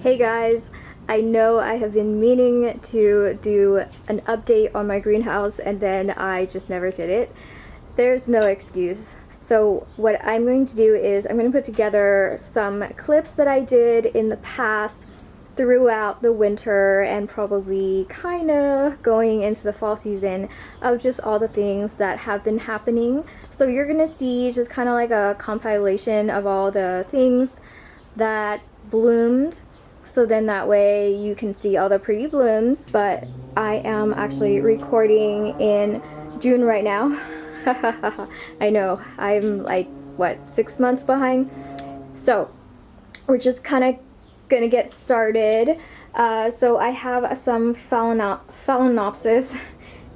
Hey guys, I know I have been meaning to do an update on my greenhouse and then I just never did it. There's no excuse. So what I'm going to do is I'm going to put together some clips that I did in the past throughout the winter and probably kind of going into the fall season of just all the things that have been happening. So you're going to see just kind of like a compilation of all the things that bloomed. So then that way you can see all the pretty blooms. But I am actually recording in June right now. I know, I'm like, what, 6 months behind? So we're just kind of gonna get started. So I have some Phalaenopsis.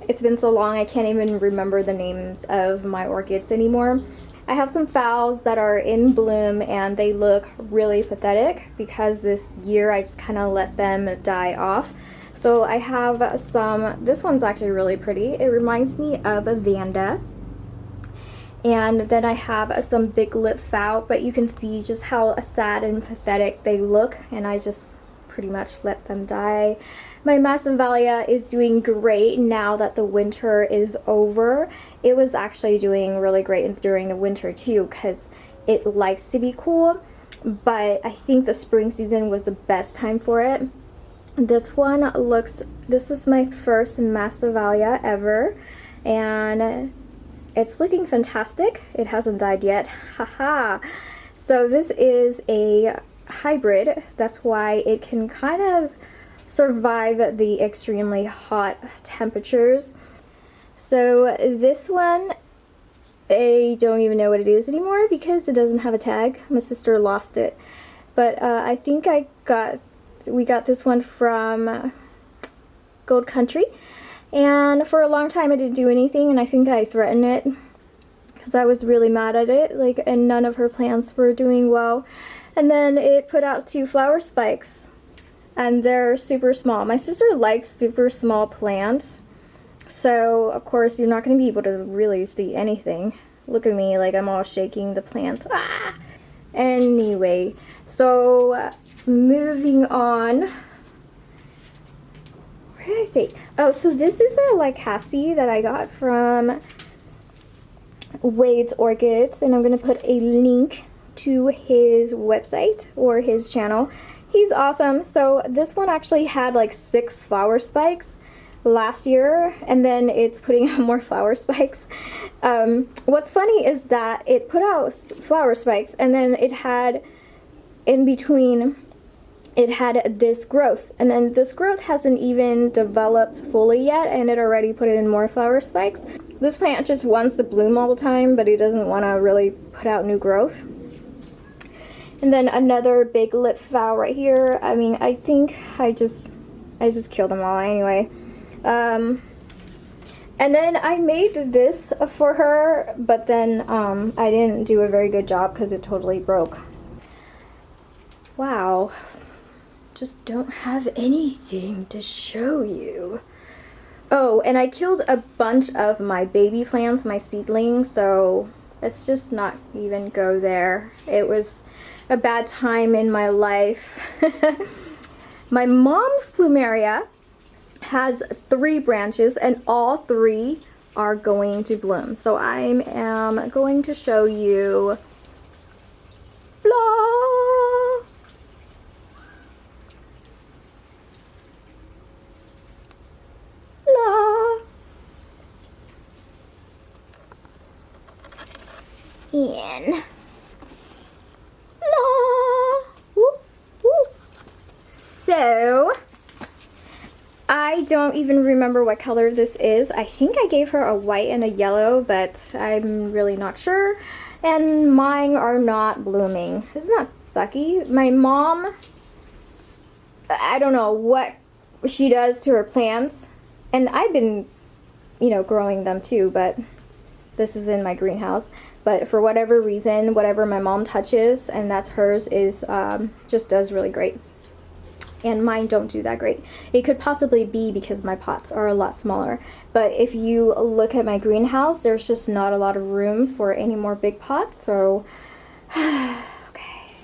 It's been so long I can't even remember the names of my orchids anymore. I have some phals that are in bloom and they look really pathetic because this year I just kind of let them die off. So I have some, this one's actually really pretty. It reminds me of a Vanda. And then I have some big lip phal, but you can see just how sad and pathetic they look, and I just pretty much let them die. My Massenvalia is doing great now that the winter is over. It was actually doing really great during the winter too because it likes to be cool, but I think the spring season was the best time for it. This one looks, this is my first Massenvalia ever, and it's looking fantastic. It hasn't died yet. Haha. So this is a hybrid. That's why it can kind of survive the extremely hot temperatures. So this one, I don't even know what it is anymore because it doesn't have a tag. My sister lost it. But I think we got this one from Gold Country. And for a long time I didn't do anything, and I think I threatened it because I was really mad at it, like, and none of her plants were doing well. And then it put out 2 flower spikes, and they're super small. My sister likes super small plants, so of course you're not going to be able to really see anything. Look at me, like I'm all shaking the plant. Ah! Anyway, so moving on. What did I say? Oh, so this is a Lycaste that I got from Wade's Orchids, and I'm going to put a link to his website or his channel. He's awesome. So this one actually had like 6 flower spikes last year, and then it's putting out more flower spikes. What's funny is that it put out flower spikes, and then it had in between, it had this growth, and then this growth hasn't even developed fully yet, and it already put in more flower spikes. This plant just wants to bloom all the time, but it doesn't want to really put out new growth. And then another big lip phal right here. I mean, I think I just killed them all anyway. And then I made this for her, but then I didn't do a very good job because it totally broke. Wow. Just don't have anything to show you. Oh, and I killed a bunch of my baby plants, my seedlings, so let's just not even go there. It was a bad time in my life. My mom's plumeria has 3 branches, and all 3 are going to bloom. So I am going to show you. Blah! In. So I don't even remember what color this is. I think I gave her a white and a yellow, but I'm really not sure. And mine are not blooming. Isn't that sucky? My mom, I don't know what she does to her plants, and I've been, you know, growing them too, but this is in my greenhouse. But for whatever reason, whatever my mom touches, and that's hers, is just does really great. And mine don't do that great. It could possibly be because my pots are a lot smaller. But if you look at my greenhouse, there's just not a lot of room for any more big pots. So, okay.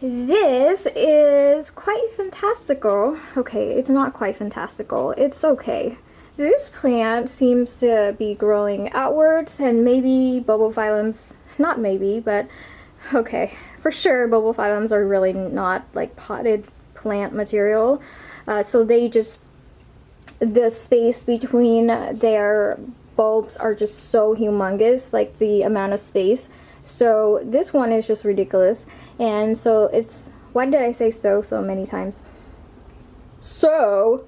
This is quite fantastical. Okay, it's not quite fantastical. It's okay. This plant seems to be growing outwards, and maybe bulbophyllums, not maybe, but okay, for sure bulbophyllums are really not like potted plant material. So they just, the space between their bulbs are just so humongous, like the amount of space. So this one is just ridiculous. And so it's, why did I say so many times? So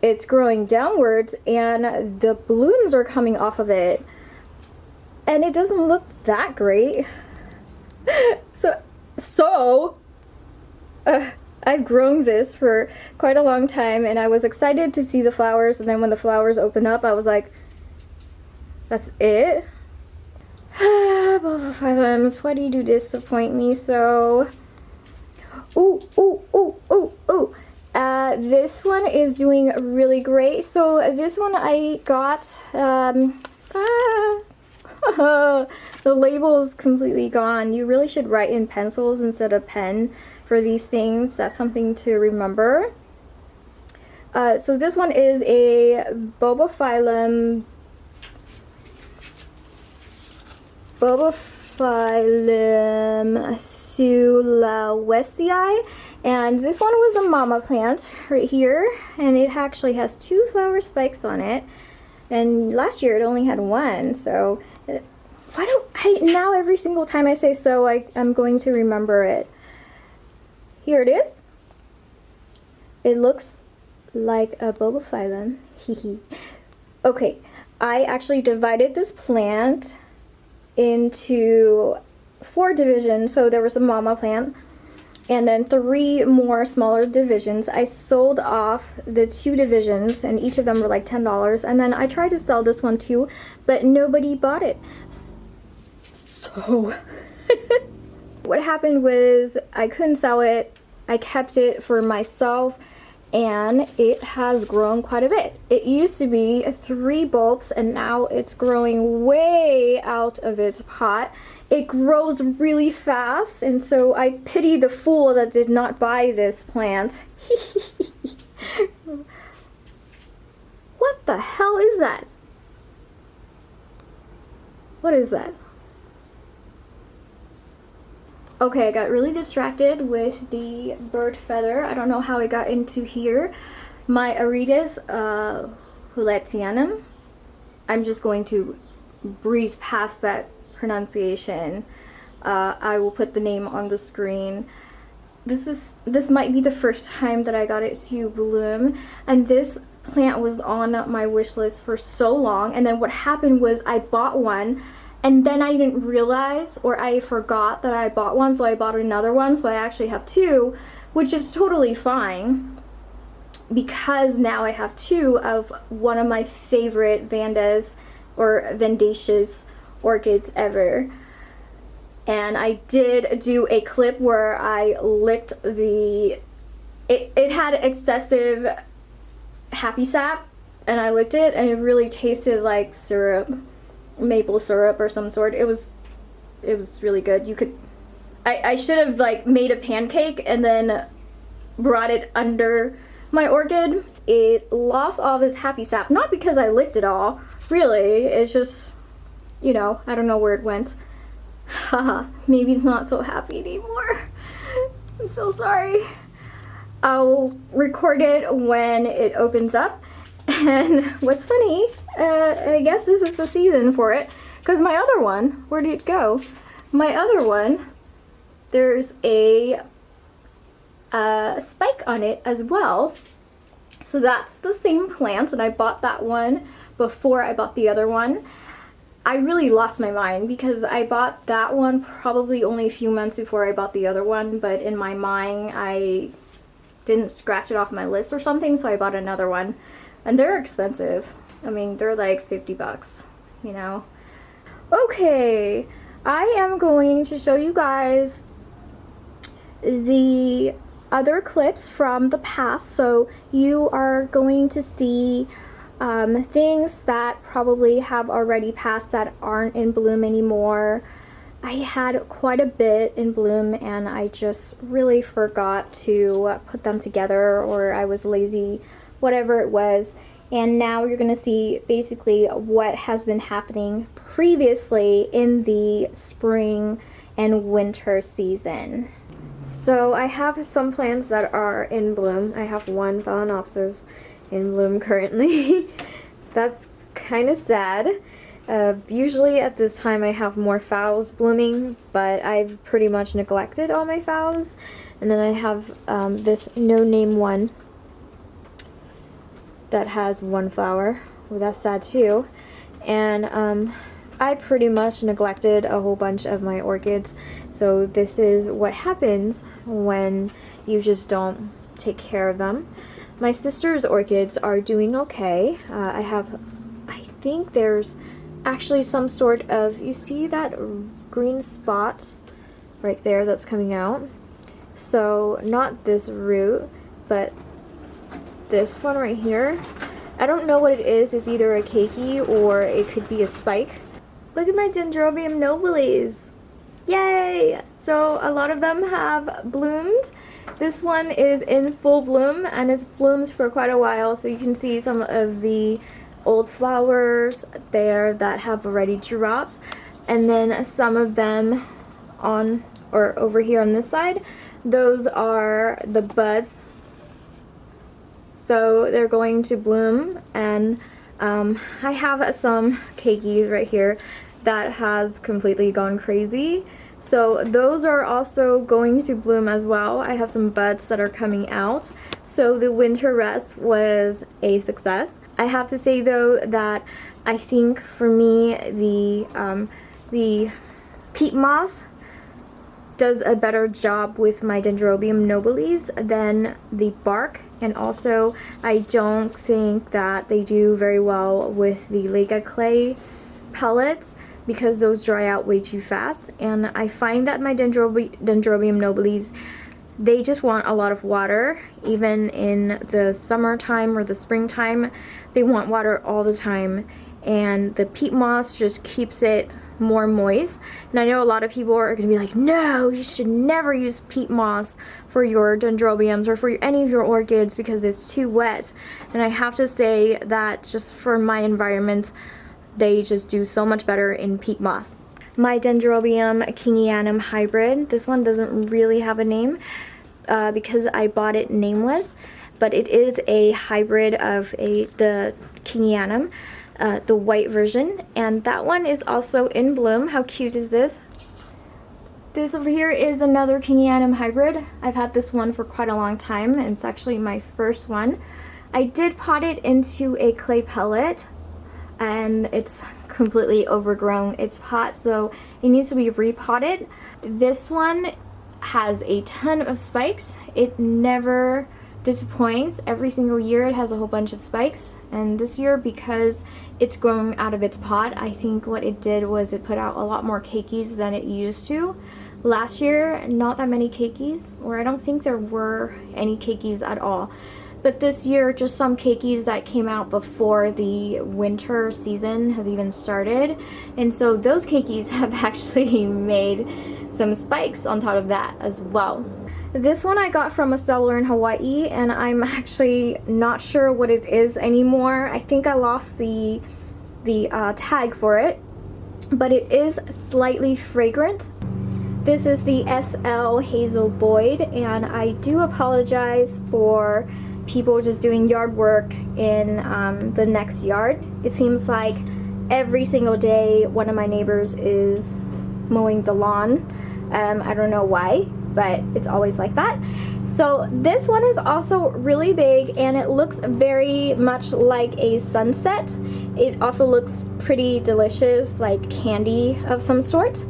it's growing downwards and the blooms are coming off of it. And it doesn't look that great. I've grown this for quite a long time and I was excited to see the flowers, and then when the flowers opened up I was like, that's it? Bulbophyllums, why do you disappoint me so? This one is doing really great. So this one I got, the label is completely gone. You really should write in pencils instead of pen for these things. That's something to remember. So this one is a Bulbophyllum Sulawesii, and this one was a mama plant right here, and it actually has 2 flower spikes on it, and last year it only had 1. So why don't I now, every single time I say so, I'm going to remember it. Here it is. It looks like a bulbophyllum. Okay, I actually divided this plant into 4 divisions. So there was a mama plant and then 3 more smaller divisions. I sold off the 2 divisions and each of them were like $10, and then I tried to sell this one too, but nobody bought it. So what happened was I couldn't sell it. I kept it for myself and it has grown quite a bit. It used to be 3 bulbs and now it's growing way out of its pot. It grows really fast, and so I pity the fool that did not buy this plant. What the hell is that? What is that? Okay, I got really distracted with the bird feather. I don't know how it got into here. My Aretas Huletianum. I'm just going to breeze past that pronunciation. I will put the name on the screen. This might be the first time that I got it to bloom, and this plant was on my wish list for so long, and then what happened was I bought one and then I didn't realize, or I forgot that I bought one, so I bought another one, so I actually have 2, which is totally fine because now I have 2 of one of my favorite Vandas or Vendaceous orchids ever. And I did do a clip where I licked the, it had excessive happy sap, and I licked it and it really tasted like syrup, maple syrup or some sort. It was really good. You could, I should have like made a pancake and then brought it under my orchid. It lost all of its happy sap, not because I licked it all, really, it's just, you know, I don't know where it went. Haha, maybe it's not so happy anymore. I'm so sorry. I'll record it when it opens up. And what's funny, I guess this is the season for it, because my other one, where did it go? My other one, there's a spike on it as well. So that's the same plant, and I bought that one before I bought the other one. I really lost my mind because I bought that one probably only a few months before I bought the other one, but in my mind I didn't scratch it off my list or something, so I bought another one. And they're expensive. I mean, they're like 50 bucks, you know. Okay, I am going to show you guys the other clips from the past. So you are going to see things that probably have already passed that aren't in bloom anymore. I had quite a bit in bloom and I just really forgot to put them together, or I was lazy, whatever it was. And now you're going to see basically what has been happening previously in the spring and winter season. So I have some plants that are in bloom. I have one Phalaenopsis in bloom currently. That's kind of sad. Usually at this time I have more phals blooming, but I've pretty much neglected all my phals. And then I have this no-name one that has one flower. Well, that's sad too. And I pretty much neglected a whole bunch of my orchids. So this is what happens when you just don't take care of them. My sister's orchids are doing okay. I think there's actually some sort of, you see that green spot right there that's coming out? So not this root, but this one right here. I don't know what it is. It's either a keiki or it could be a spike. Look at my Dendrobium nobiles. Yay! So a lot of them have bloomed. This one is in full bloom and it's bloomed for quite a while, so you can see some of the old flowers there that have already dropped, and then some of them on or over here on this side, those are the buds. So they're going to bloom, and I have some keikis right here that has completely gone crazy. So those are also going to bloom as well. I have some buds that are coming out. So the winter rest was a success. I have to say though that I think for me the peat moss does a better job with my Dendrobium nobiles than the bark, and also I don't think that they do very well with the Lega clay pellets because those dry out way too fast. And I find that my Dendrobium nobiles, they just want a lot of water. Even in the summertime or the springtime, they want water all the time, and the peat moss just keeps it more moist. And I know a lot of people are going to be like, no, you should never use peat moss for your Dendrobiums or for any of your orchids because it's too wet. And I have to say that just for my environment, they just do so much better in peat moss. My Dendrobium kingianum hybrid, this one doesn't really have a name because I bought it nameless, but it is a hybrid of the kingianum, the white version, and that one is also in bloom. How cute is this? This over here is another kingianum hybrid. I've had this one for quite a long time, and it's actually my first one. I did pot it into a clay pellet, and it's completely overgrown its pot, so it needs to be repotted. This one has a ton of spikes. It never disappoints. Every single year it has a whole bunch of spikes, and this year, because it's grown out of its pot, I think what it did was it put out a lot more keikis than it used to. Last year, not that many keikis, or I don't think there were any keikis at all. But this year, just some keikis that came out before the winter season has even started. And so those keikis have actually made some spikes on top of that as well. This one I got from a seller in Hawaii, and I'm actually not sure what it is anymore. I think I lost the tag for it, but it is slightly fragrant. This is the SL Hazel Boyd, and I do apologize for people just doing yard work in the next yard. It seems like every single day one of my neighbors is mowing the lawn. I don't know why, but it's always like that. So this one is also really big, and it looks very much like a sunset. It also looks pretty delicious, like candy of some sort.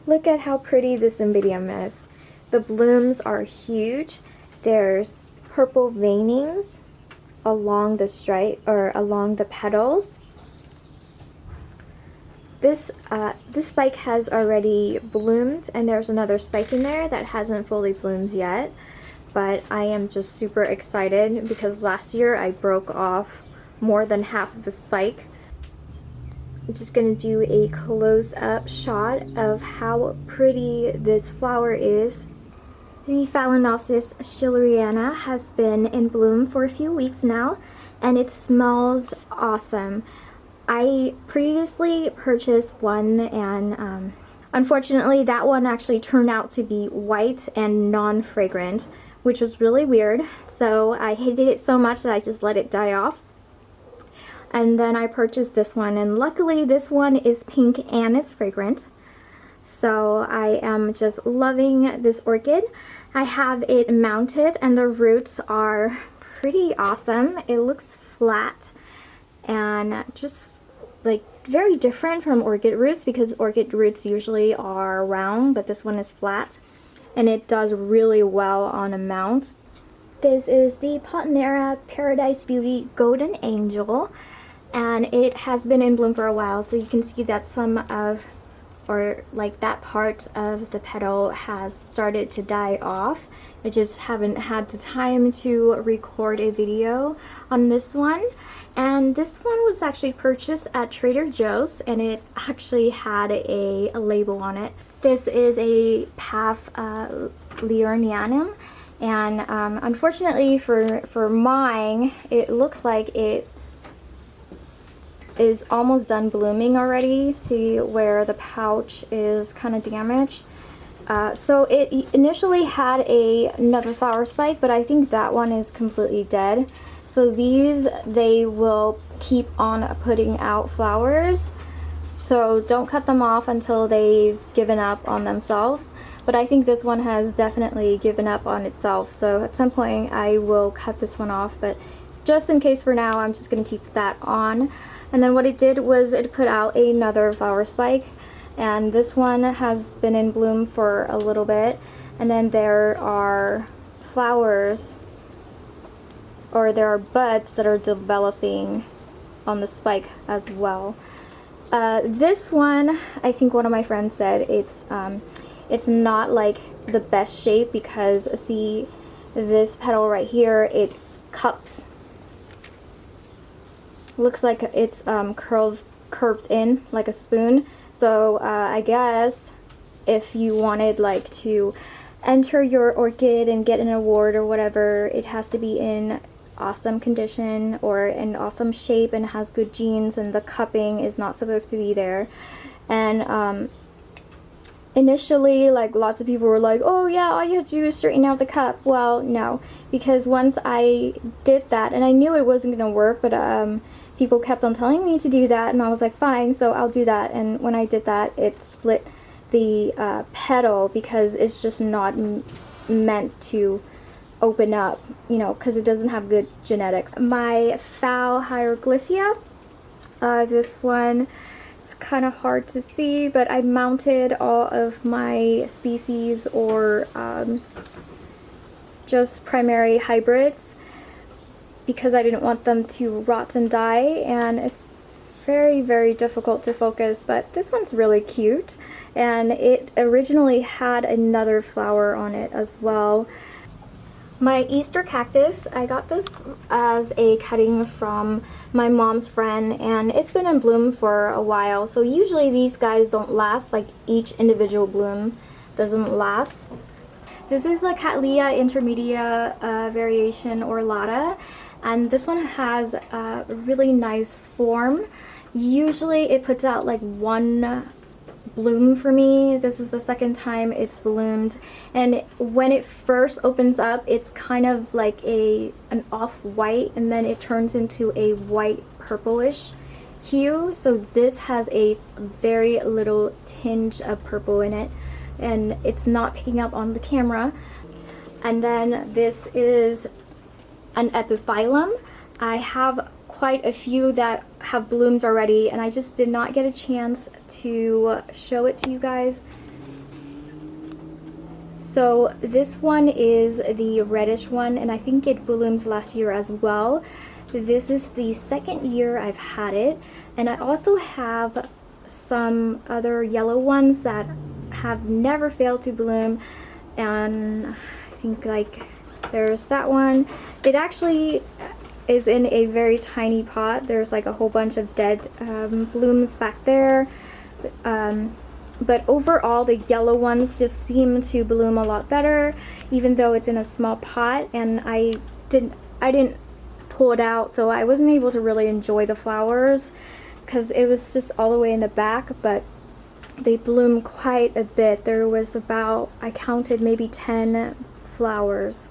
Look at how pretty this Cymbidium is. The blooms are huge. There's purple veinings along the stripe or along the petals. This spike has already bloomed, and there's another spike in there that hasn't fully bloomed yet, but I am just super excited because last year I broke off more than half of the spike. I'm just going to do a close-up shot of how pretty this flower is. The Phalaenopsis Juliana has been in bloom for a few weeks now, and it smells awesome. I previously purchased one, and unfortunately that one actually turned out to be white and non-fragrant, which was really weird. So I hated it so much that I just let it die off. And then I purchased this one, and luckily this one is pink and it's fragrant. So I am just loving this orchid. I have it mounted and the roots are pretty awesome. It looks flat and just like very different from orchid roots, because orchid roots usually are round, but this one is flat and it does really well on a mount. This is the Potnera Paradise Beauty Golden Angel, and it has been in bloom for a while, so you can see that some of, or like that part of the petal has started to die off. I just haven't had the time to record a video on this one. And this one was actually purchased at Trader Joe's, and it actually had a label on it. This is a Phalaenopsis, and unfortunately for mine, it looks like it is almost done blooming already. See where the pouch is kind of damaged. So it initially had another flower spike, but I think that one is completely dead. So these, they will keep on putting out flowers, so don't cut them off until they've given up on themselves. But I think this one has definitely given up on itself, so at some point I will cut this one off, but just in case for now I'm just going to keep that on. And then what it did was it put out another flower spike, and this one has been in bloom for a little bit, and then there are flowers, or there are buds that are developing on the spike as well. This one, I think one of my friends said it's not like the best shape, because see this petal right here, it cups. Looks like it's curved in like a spoon. So I guess if you wanted like to enter your orchid and get an award or whatever, it has to be in awesome condition or in awesome shape and has good genes, and the cupping is not supposed to be there. And initially, like, lots of people were like, oh yeah, all you have to do is straighten out the cup. Well, no, because once I did that, and I knew it wasn't gonna work, but people kept on telling me to do that, and I was like, fine, so I'll do that. And when I did that, it split the petal, because it's just not meant to open up, you know, because it doesn't have good genetics. My Phal hieroglyphia, this one, it's kind of hard to see, but I mounted all of my species, or just primary hybrids, because I didn't want them to rot and die, and it's very difficult to focus. But this one's really cute, and it originally had another flower on it as well. My Easter cactus, I got this as a cutting from my mom's friend, and it's been in bloom for a while, so usually these guys don't last, like each individual bloom doesn't last. This is a Cattleya intermedia variation orlata, and this one has a really nice form. Usually it puts out like one bloom for me. This is the second time it's bloomed, and when it first opens up, it's kind of like an off-white, and then it turns into a white purplish hue. So this has a very little tinge of purple in it, and it's not picking up on the camera. And then this is an Epiphyllum. I have quite a few that have blooms already, and I just did not get a chance to show it to you guys. So this one is the reddish one, and I think it bloomed last year as well. This is the second year I've had it, and I also have some other yellow ones that have never failed to bloom, and I think like there's that one. It actually is in a very tiny pot. There's like a whole bunch of dead blooms back there. But overall, the yellow ones just seem to bloom a lot better, even though it's in a small pot. And I didn't pull it out, so I wasn't able to really enjoy the flowers because it was just all the way in the back. But they bloom quite a bit. There was about, I counted, maybe 10 flowers.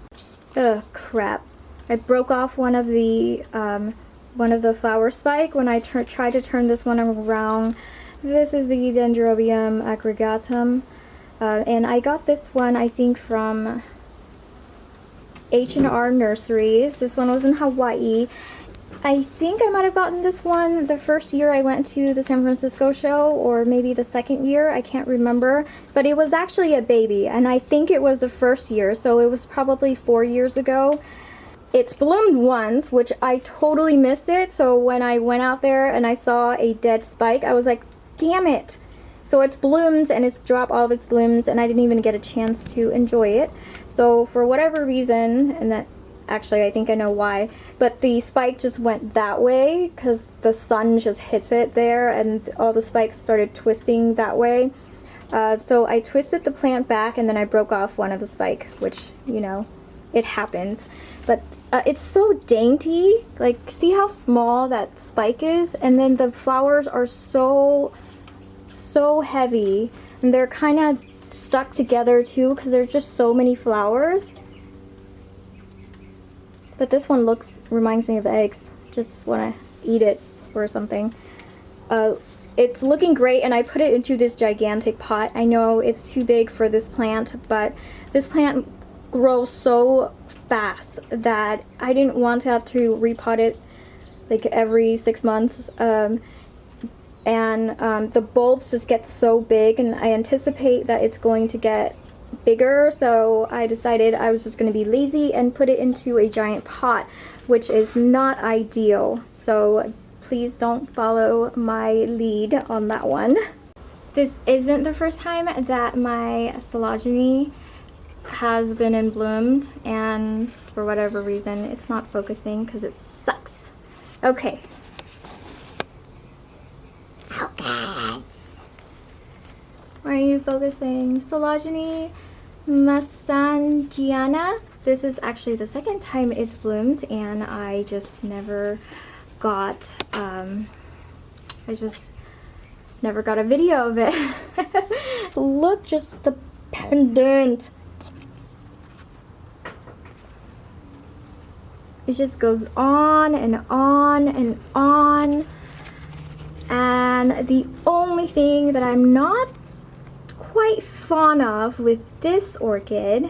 Ugh, crap! I broke off one of the flower spike when I tried to turn this one around. This is the Dendrobium aggregatum, and I got this one, I think, from H&R Nurseries. This one was in Hawaii. I think I might have gotten this one the first year I went to the San Francisco show, or maybe the second year, I can't remember. But it was actually a baby, and I think it was the first year, so it was probably 4 years ago. It's bloomed once, which I totally missed it, so when I went out there and I saw a dead spike, I was like, damn it! So it's bloomed and it's dropped all of its blooms, and I didn't even get a chance to enjoy it. So for whatever reason, and that actually I think I know why, but the spike just went that way because the sun just hits it there and all the spikes started twisting that way. So I twisted the plant back and then I broke off one of the spike, which, you know, it happens. But it's so dainty. Like, see how small that spike is? And then the flowers are so heavy, and they're kind of stuck together too because there's just so many flowers. But this one reminds me of eggs, just when I eat it or something. It's looking great, and I put it into this gigantic pot. I know it's too big for this plant, but this plant grows so fast that I didn't want to have to repot it like every 6 months. The bulbs just get so big, and I anticipate that it's going to get bigger, so I decided I was just going to be lazy and put it into a giant pot, which is not ideal. So please don't follow my lead on that one. This isn't the first time that my Phalaenopsis has been in bloomed, and for whatever reason it's not focusing because it sucks. Okay. Where are you focusing? Phalaenopsis Juliana. This is actually the second time it's bloomed, and I just never got a video of it. Look, just the pendant. It just goes on and on and on. And the only thing that I'm not quite fond of with this orchid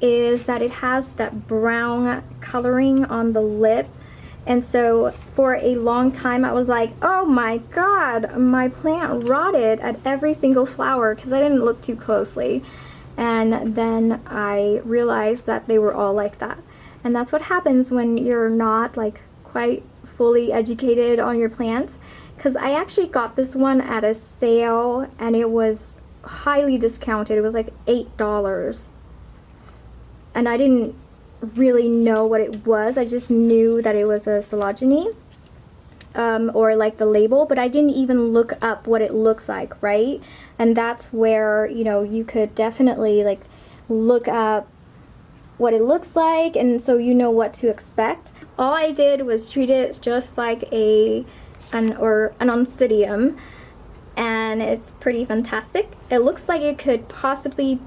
is that it has that brown coloring on the lip. And so for a long time I was like, oh my god, my plant rotted at every single flower because I didn't look too closely. And then I realized that they were all like that. And that's what happens when you're not like quite fully educated on your plants. Because I actually got this one at a sale and it was highly discounted. It was like $8. And I didn't really know what it was. I just knew that it was a Phalaenopsis, or like the label, but I didn't even look up what it looks like, right? And that's where, you know, you could definitely like look up what it looks like, and so you know what to expect. All I did was treat it just like an Oncidium, and it's pretty fantastic. It looks like it could possibly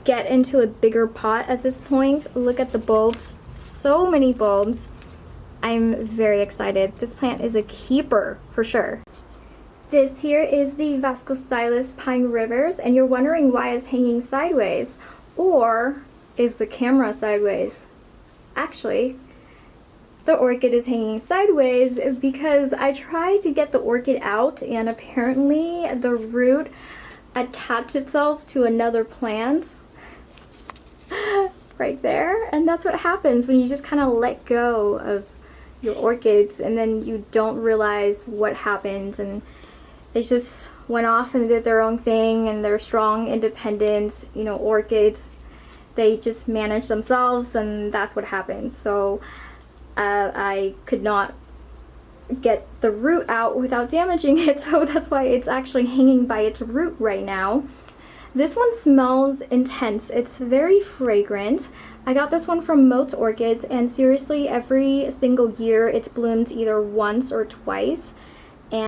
get into a bigger pot at this point. Look at the bulbs, so many bulbs. I'm very excited. This plant is a keeper for sure. This here is the Vascostylus Pine Rivers, and you're wondering why it's hanging sideways, or is the camera sideways? Actually, the orchid is hanging sideways because I tried to get the orchid out, and apparently the root attached itself to another plant right there. And that's what happens when you just kind of let go of your orchids and then you don't realize what happened, and they just went off and did their own thing, and they're strong, independent, you know, orchids. They just manage themselves, and that's what happens. So I could not get the root out without damaging it, so that's why it's actually hanging by its root right now. This one smells intense. It's very fragrant. I got this one from Moat Orchids, and seriously, every single year it's bloomed either once or twice.